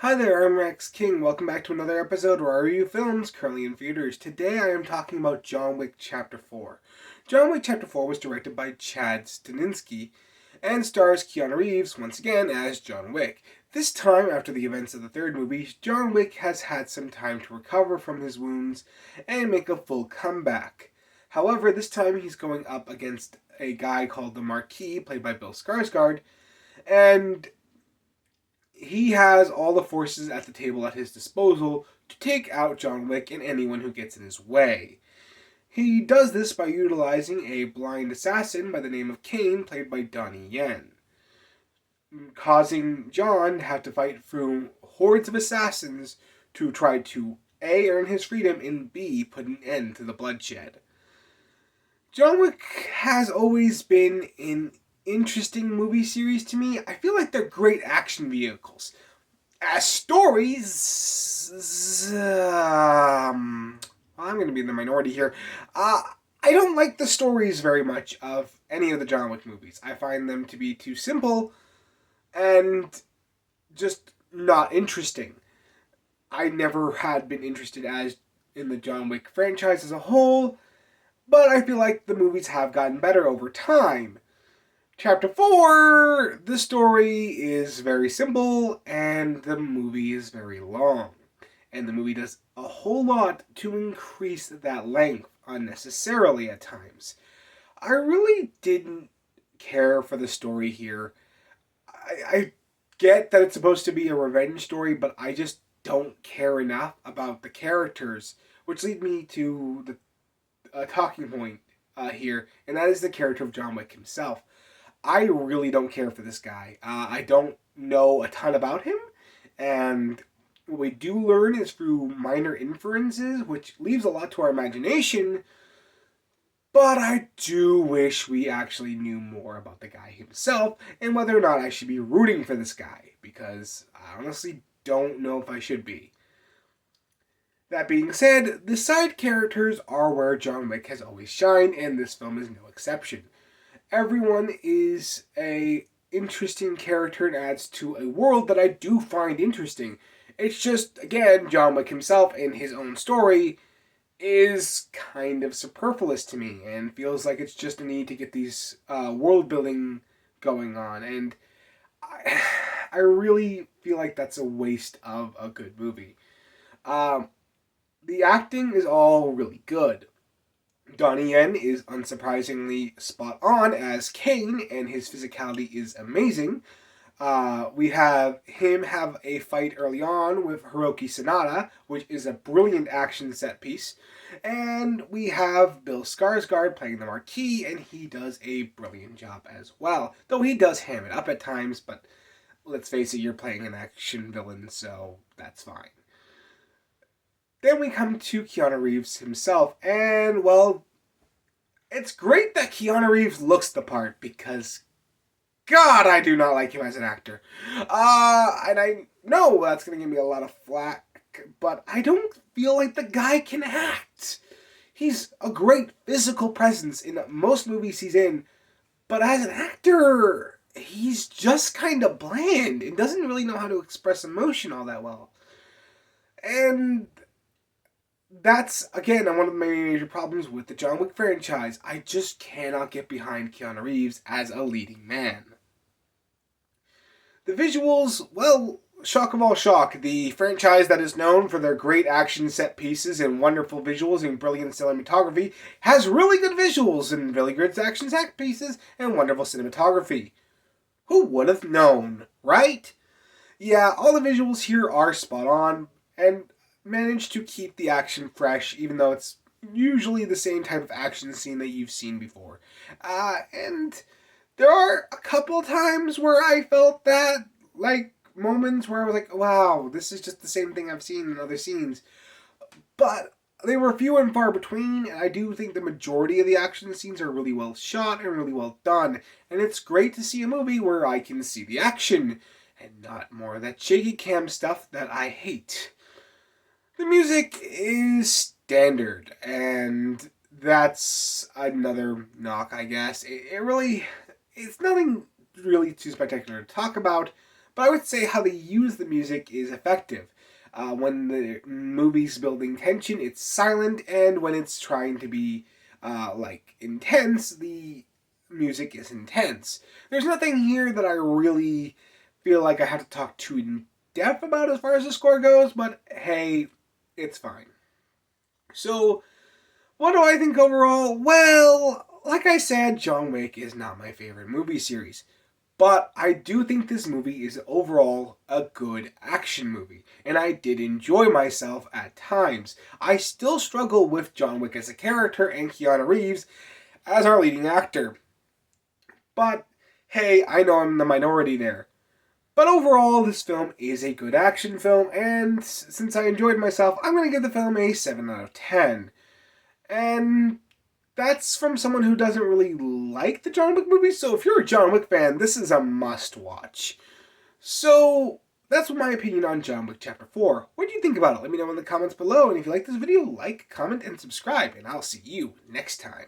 Hi there, I'm Rex King. Welcome back to another episode of Our Review Films, currently in theaters. Today I am talking about John Wick Chapter 4. John Wick Chapter 4 was directed by Chad Stahelski and stars Keanu Reeves once again as John Wick. This time, after the events of the third movie, John Wick has had some time to recover from his wounds and make a full comeback. However, this time he's going up against a guy called the Marquis, played by Bill Skarsgård, and he has all the forces at the table at his disposal to take out John Wick and anyone who gets in his way. He does this by utilizing a blind assassin by the name of Kane, played by Donnie Yen, causing John to have to fight through hordes of assassins to try to A, earn his freedom, and B, put an end to the bloodshed. John Wick has always been an interesting movie series to me. I feel like they're great action vehicles. As stories, I'm going to be in the minority here. I don't like the stories very much of any of the John Wick movies. I find them to be too simple and just not interesting. I never had been interested as in the John Wick franchise as a whole, but I feel like the movies have gotten better over time. Chapter 4, the story is very simple and the movie is very long. And the movie does a whole lot to increase that length unnecessarily at times. I really didn't care for the story here. I get that it's supposed to be a revenge story, but I just don't care enough about the characters, which leads me to the talking point here, and that is the character of John Wick himself. I really don't care for this guy. I don't know a ton about him, and what we do learn is through minor inferences, which leaves a lot to our imagination, but I do wish we actually knew more about the guy himself, and whether or not I should be rooting for this guy, because I honestly don't know if I should be. That being said, the side characters are where John Wick has always shined, and this film is no exception. Everyone is a interesting character and adds to a world that I do find interesting. It's just, again, John Wick himself and his own story is kind of superfluous to me and feels like it's just a need to get these world building going on. And I really feel like that's a waste of a good movie. The acting is all really good. Donnie Yen is unsurprisingly spot on as Kane, and his physicality is amazing. We have him have a fight early on with Hiroki Sanada, which is a brilliant action set piece. And we have Bill Skarsgård playing the Marquis, and he does a brilliant job as well. Though he does ham it up at times, but let's face it, you're playing an action villain, so that's fine. Then we come to Keanu Reeves himself, and well, it's great that Keanu Reeves looks the part because, God, I do not like him as an actor. And I know that's going to give me a lot of flack, but I don't feel like the guy can act. He's a great physical presence in most movies he's in, but as an actor, he's just kind of bland and doesn't really know how to express emotion all that well. And that's, again, one of the major problems with the John Wick franchise. I just cannot get behind Keanu Reeves as a leading man. The visuals, well, shock of all shock, the franchise that is known for their great action set pieces and wonderful visuals and brilliant cinematography has really good visuals and really good action set pieces and wonderful cinematography. Who would have known, right? Yeah, all the visuals here are spot on, and manage to keep the action fresh, even though it's usually the same type of action scene that you've seen before. And there are a couple times where I felt that, like, moments where I was like, wow, this is just the same thing I've seen in other scenes. But they were few and far between, and I do think the majority of the action scenes are really well shot and really well done. And it's great to see a movie where I can see the action, and not more of that shaky cam stuff that I hate. The music is standard, and that's another knock, I guess. It's nothing really too spectacular to talk about, but I would say how they use the music is effective. When the movie's building tension, it's silent, and when it's trying to be intense, the music is intense. There's nothing here that I really feel like I have to talk too in depth about as far as the score goes, but hey, it's fine. So, what do I think overall? Well, like I said, John Wick is not my favorite movie series. But I do think this movie is overall a good action movie, and I did enjoy myself at times. I still struggle with John Wick as a character and Keanu Reeves as our leading actor. But hey, I know I'm the minority there. But overall, this film is a good action film, and since I enjoyed myself, I'm going to give the film a 7 out of 10. And that's from someone who doesn't really like the John Wick movies, so if you're a John Wick fan, this is a must-watch. So, that's my opinion on John Wick Chapter 4. What do you think about it? Let me know in the comments below, and if you like this video, like, comment, and subscribe, and I'll see you next time.